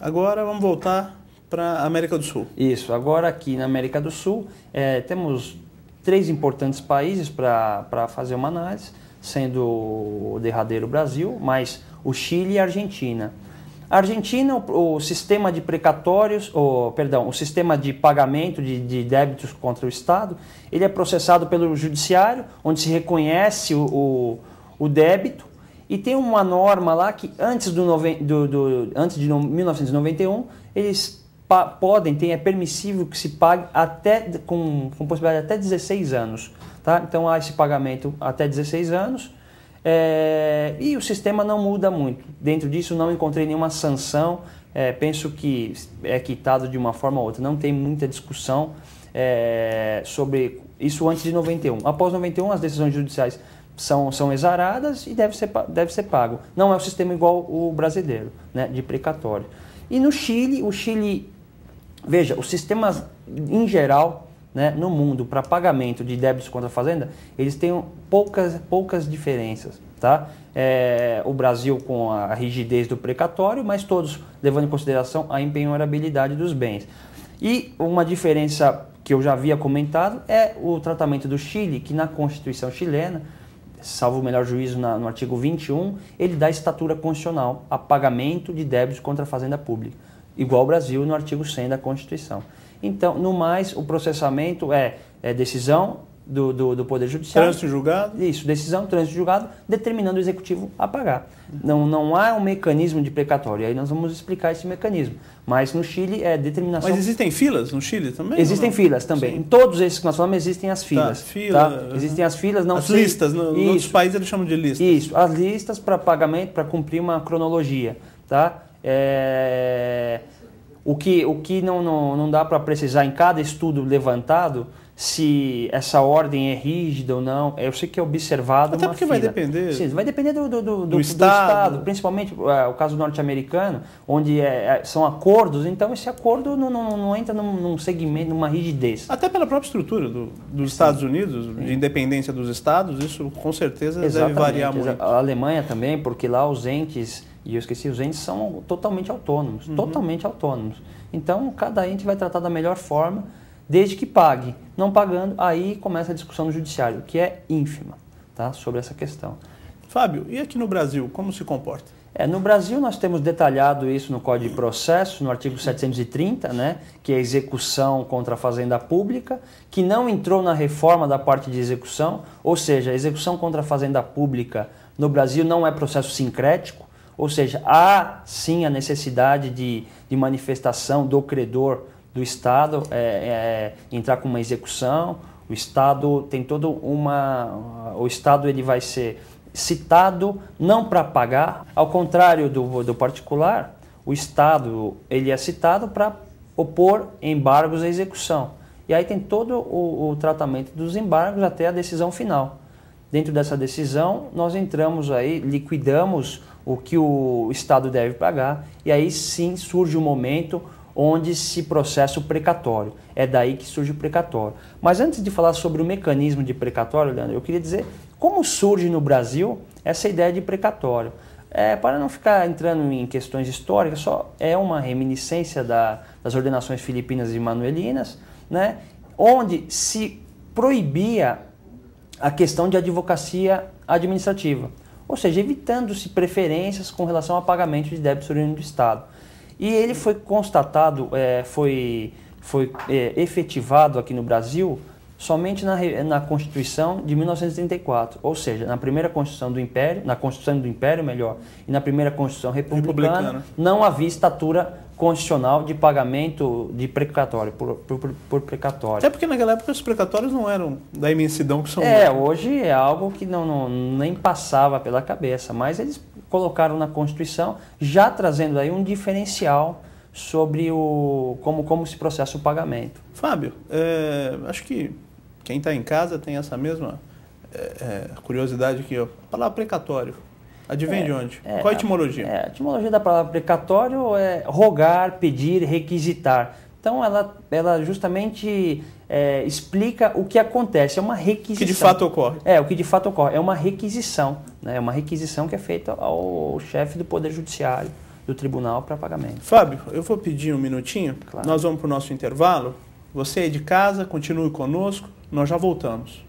Agora vamos voltar para a América do Sul. Isso, agora aqui na América do Sul temos 3 importantes países para fazer uma análise, sendo o derradeiro Brasil, mas o Chile e a Argentina. A Argentina, o sistema de precatórios, o sistema de pagamento de débitos contra o Estado, ele é processado pelo judiciário, onde se reconhece o débito, e tem uma norma lá que antes de 1991, eles é permissível que se pague com possibilidade de até 16 anos. Tá? Então há esse pagamento até 16 anos. E o sistema não muda muito. Dentro disso não encontrei nenhuma sanção. Penso que é quitado de uma forma ou outra. Não tem muita discussão sobre isso antes de 91. Após 91, as decisões judiciais são exaradas e deve ser pago. Não é um sistema igual o brasileiro, né, de precatório. E no Chile, veja, os sistemas em geral, né, no mundo para pagamento de débitos contra a fazenda, eles têm poucas diferenças. Tá? O Brasil com a rigidez do precatório, mas todos levando em consideração a empenhorabilidade dos bens. E uma diferença que eu já havia comentado é o tratamento do Chile, que na Constituição chilena, salvo o melhor juízo no artigo 21, ele dá estatura constitucional a pagamento de débitos contra a fazenda pública, igual ao Brasil no artigo 100 da Constituição. Então, no mais, o processamento é decisão do Poder Judiciário. Trânsito julgado? Isso, decisão, trânsito julgado, determinando o Executivo a pagar. Não há um mecanismo de precatório, aí nós vamos explicar esse mecanismo. Mas no Chile é determinação... Mas existem filas no Chile também? Existem filas também. Sim. Em todos esses que nós falamos existem as filas. Fila, Existem as filas, não as listas, nos outros países eles chamam de listas. Isso, as listas para pagamento, para cumprir uma cronologia. Tá? O que não dá para precisar em cada estudo levantado se essa ordem é rígida ou não. Eu sei que é observado. Até porque vai depender. Sim, vai depender do Estado, principalmente o caso norte-americano, onde são acordos, então esse acordo não entra num segmento, numa rigidez. Até pela própria estrutura dos Estados Unidos, de independência dos estados, isso com certeza deve variar muito. A Alemanha também, porque lá os entes, e eu esqueci, os entes são totalmente autônomos, totalmente autônomos. Então, cada ente vai tratar da melhor forma, desde que pague. Não pagando, aí começa a discussão no judiciário, que é ínfima, tá, sobre essa questão. Fábio, e aqui no Brasil, como se comporta? No Brasil nós temos detalhado isso no Código de Processo, no artigo 730, né, que é a execução contra a fazenda pública, que não entrou na reforma da parte de execução, ou seja, a execução contra a fazenda pública no Brasil não é processo sincrético, ou seja, há sim a necessidade de manifestação do credor do Estado entrar com uma execução. O Estado tem o Estado ele vai ser citado não para pagar, ao contrário do particular, o Estado ele é citado para opor embargos à execução. E aí tem todo o tratamento dos embargos até a decisão final. Dentro dessa decisão, nós entramos aí, liquidamos o que o Estado deve pagar, e aí sim surge o momento onde se processa o precatório. É daí que surge o precatório. Mas antes de falar sobre o mecanismo de precatório, Leandro, eu queria dizer como surge no Brasil essa ideia de precatório. Para não ficar entrando em questões históricas, só é uma reminiscência das ordenações filipinas e manuelinas, né, onde se proibia a questão de advocacia administrativa, ou seja, evitando-se preferências com relação a pagamento de débitos oriundos do Estado. E ele foi constatado, foi efetivado aqui no Brasil somente na Constituição de 1934, ou seja, na primeira Constituição do Império, na Constituição do Império, melhor, e na primeira Constituição Republicana, não havia estatura constitucional de pagamento de precatório, por precatório. Até porque naquela época os precatórios não eram da imensidão que são hoje é algo que nem passava pela cabeça, mas eles colocaram na Constituição, já trazendo aí um diferencial sobre como se processa o pagamento. Fábio, acho que quem está em casa tem essa mesma curiosidade aqui. A palavra precatório, adivinha de onde? Qual a etimologia? A etimologia da palavra precatório é rogar, pedir, requisitar. Então ela justamente explica o que acontece, é uma requisição. Que de fato ocorre. O que de fato ocorre, é uma requisição, né? É uma requisição que é feita ao chefe do Poder Judiciário, do tribunal para pagamento. Fábio, eu vou pedir um minutinho, Claro. Nós vamos para o nosso intervalo. Você aí de casa, continue conosco, nós já voltamos.